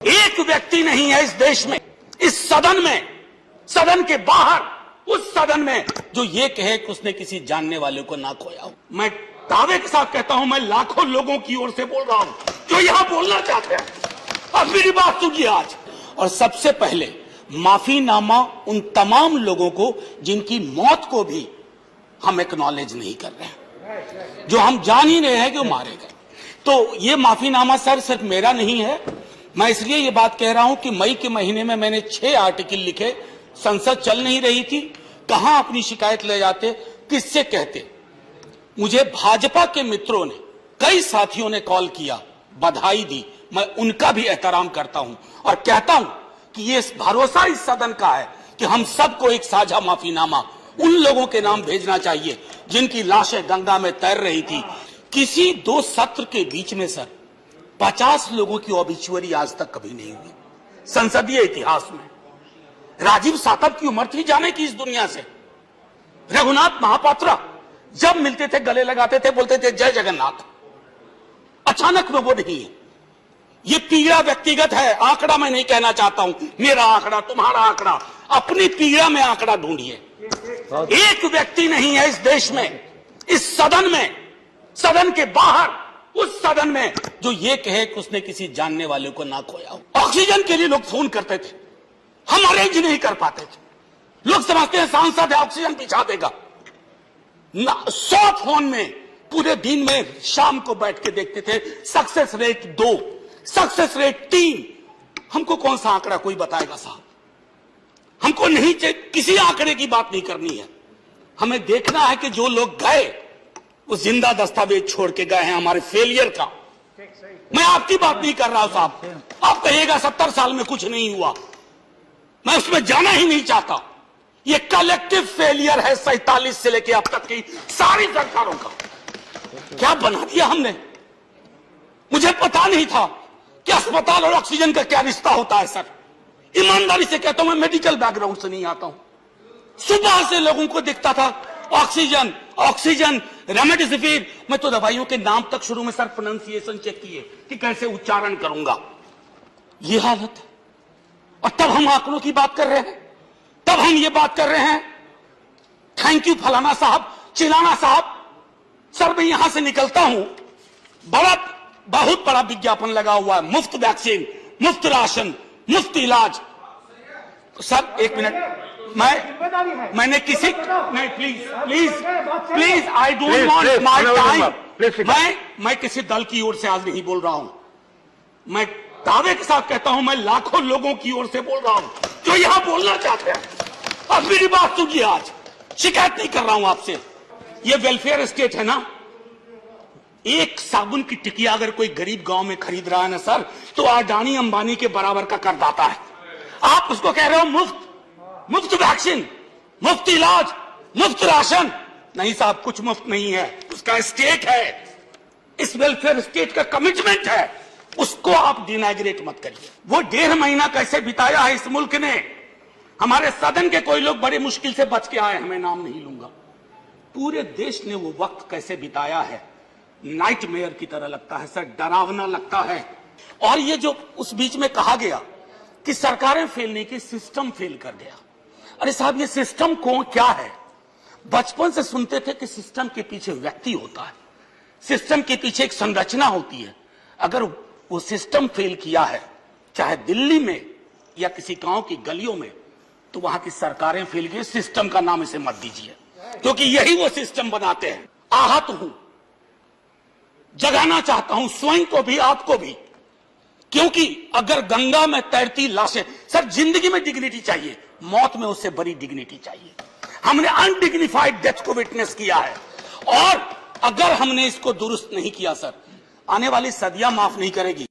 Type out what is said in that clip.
एक व्यक्ति नहीं है इस देश में, इस सदन में, सदन के बाहर, उस सदन में जो ये कहे कि उसने किसी जानने वाले को ना खोया हो। मैं दावे के साथ कहता हूं, मैं लाखों लोगों की ओर से बोल रहा हूं जो यहां बोलना चाहते हैं। अब मेरी बात सुनिए आज। और सबसे पहले माफीनामा उन तमाम लोगों को जिनकी मौत को भी हम एक्नॉलेज नहीं कर रहे हैं, जो हम जान ही रहे हैं कि वो मारे गए। तो ये माफीनामा सर सिर्फ मेरा नहीं है। मैं इसलिए ये बात कह रहा हूं कि मई के महीने में मैंने 6 आर्टिकल लिखे। संसद चल नहीं रही थी, कहां अपनी शिकायत ले जाते, किससे कहते। मुझे भाजपा के मित्रों ने, कई साथियों ने कॉल किया, बधाई दी। मैं उनका भी एहतराम करता हूं और कहता हूं कि ये भरोसा इस सदन का है कि हम सबको एक साझा माफीनामा उन लोगों के नाम भेजना चाहिए जिनकी लाशें गंगा में तैर रही थी। किसी 2 सत्र के बीच में सर 50 लोगों की ऑबिचुअरी आज तक कभी नहीं हुई संसदीय इतिहास में। राजीव सातव की उम्र थी जाने की इस दुनिया से। रघुनाथ महापात्रा जब मिलते थे गले लगाते थे, बोलते थे जय जगन्नाथ। अचानक में वो नहीं है। ये पीड़ा व्यक्तिगत है, आंकड़ा मैं नहीं कहना चाहता हूं, मेरा आंकड़ा, तुम्हारा आंकड़ा, अपनी पीड़ा में आंकड़ा ढूंढिए। एक व्यक्ति नहीं है इस देश में, इस सदन में, सदन के बाहर, उस सदन में जो ये कहे कि उसने किसी जानने वाले को ना खोया हो। ऑक्सीजन के लिए लोग फोन करते थे, हम अरेंज नहीं कर पाते थे। लोग समझते हैं सांसद है ऑक्सीजन पिछा देगा। 100 फोन में पूरे दिन में शाम को बैठ के देखते थे, सक्सेस रेट 2, सक्सेस रेट 3। हमको कौन सा आंकड़ा कोई बताएगा साहब? हमको नहीं किसी आंकड़े की बात नहीं करनी है। हमें देखना है कि जो लोग गए वो जिंदा दस्तावेज छोड़ के गए हैं हमारे फेलियर का। मैं आपकी बात नहीं कर रहा हूं साहब। आप कहिएगा 70 साल में कुछ नहीं हुआ, मैं उसमें जाना ही नहीं चाहता। ये कलेक्टिव फेलियर है 47 से लेकर अब तक की सारी सरकारों का। क्या बना दिया हमने? मुझे पता नहीं था कि अस्पताल और ऑक्सीजन का क्या रिश्ता होता है सर। ईमानदारी से कहता हूं, मैं मेडिकल बैकग्राउंड से नहीं आता हूं। सुबह से लोगों को दिखता था ऑक्सीजन ऑक्सीजन, रेमडेसिविर। मैं तो दवाइयों के नाम तक शुरू में सर प्रोनाउंसिएशन चेक किए कि कैसे उच्चारण करूंगा। ये हालत है। और तब हम आंकड़ों की बात कर रहे हैं, तब हम ये बात कर रहे हैं थैंक यू फलाना साहब, चिलाना साहब। सर मैं यहां से निकलता हूं, बहुत बड़ा विज्ञापन लगा हुआ है, मुफ्त वैक्सीन, मुफ्त राशन, मुफ्त इलाज। सर एक मिनट, मैंने किसी नहीं, please I don't want my time. मैं किसी दल की ओर से आज नहीं बोल रहा हूं। मैं दावे के साथ कहता हूं, मैं लाखों लोगों की ओर से बोल रहा हूं जो यहां बोलना चाहते हैं। अब मेरी बात सुनिए आज। शिकायत नहीं कर रहा हूं आपसे। ये वेलफेयर स्टेट है ना। एक साबुन की टिकिया अगर कोई गरीब गांव में खरीद रहा है ना सर, तो अडानी अंबानी के बराबर का करदाता है। आप उसको कह रहे हो मुफ्त, मुफ्त वैक्सीन, मुफ्त इलाज, मुफ्त राशन। नहीं साहब, कुछ मुफ्त नहीं है, उसका स्टेट है। इस वेलफेयर स्टेट का कमिटमेंट है, उसको आप डिनाग्रेट मत करिए। वो 1.5 महीना कैसे बिताया है इस मुल्क ने। हमारे सदन के कोई लोग बड़े मुश्किल से बच के आए, हमें नाम नहीं लूंगा। पूरे देश ने वो वक्त कैसे बिताया है, नाइटमेयर की तरह लगता है सर, डरावना लगता है। और ये जो उस बीच में कहा गया कि सरकारें फेल नहीं की, सिस्टम फेल कर गया। अरे साहब, ये सिस्टम कौन क्या है? बचपन से सुनते थे कि सिस्टम के पीछे व्यक्ति होता है, सिस्टम के पीछे एक संरचना होती है। अगर वो सिस्टम फेल किया है, चाहे दिल्ली में या किसी गांव की गलियों में, तो वहां की सरकारें फेल की। सिस्टम का नाम इसे मत दीजिए, क्योंकि यही वो सिस्टम बनाते हैं। आहत हूं, जगाना चाहता हूं स्वयं को भी, आपको भी, क्योंकि अगर गंगा में तैरती लाशें, सर जिंदगी में डिग्निटी चाहिए, मौत में उससे बड़ी डिग्निटी चाहिए। हमने अनडिग्निफाइड डेथ को विटनेस किया है, और अगर हमने इसको दुरुस्त नहीं किया सर, आने वाली सदियां माफ नहीं करेगी।